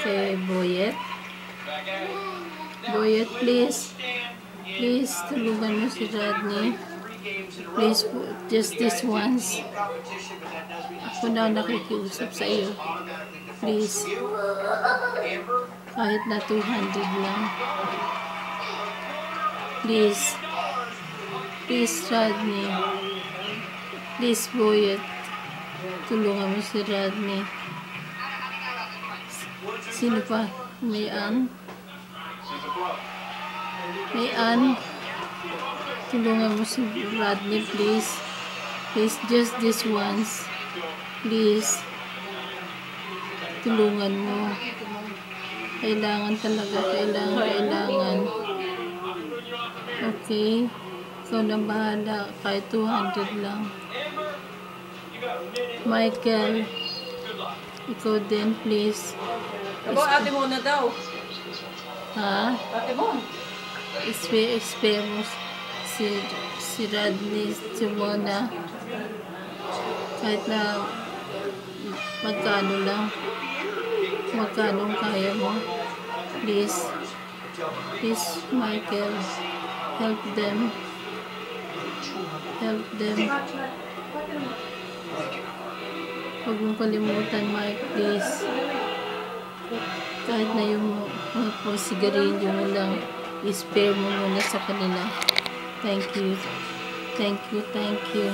kay Boyet. Boyet, please. Please, tulungan mo si Rodney. Please, just this once. Ako na nakikiusap sa iyo. Please. Kahit na 200 lang. Please. Please, Rodney. Please, Boyet. Tulungan mo si Rodney. Sino pa? May Ann? May Ann? Tulungan mo si Rodney, please. Please, just this once. Please. Tulungan mo. Kailangan talaga. Kailangan. Okay. Ikaw na bahala. Kahit 200 lang. Michael. Ikaw din, please. Abo, ate mo na daw. Ha? Ate mo. Spare mo si Rodney, si Mona. Kahit na magkano lang. Magkano kaya mo. Please. Please, Michael. Help them. Help them. Huwag mong kalimutan, Mike, please. Kahit na yung mga sigarilyo mo lang, i-spare mo muna sa kanila. Thank you. Thank you.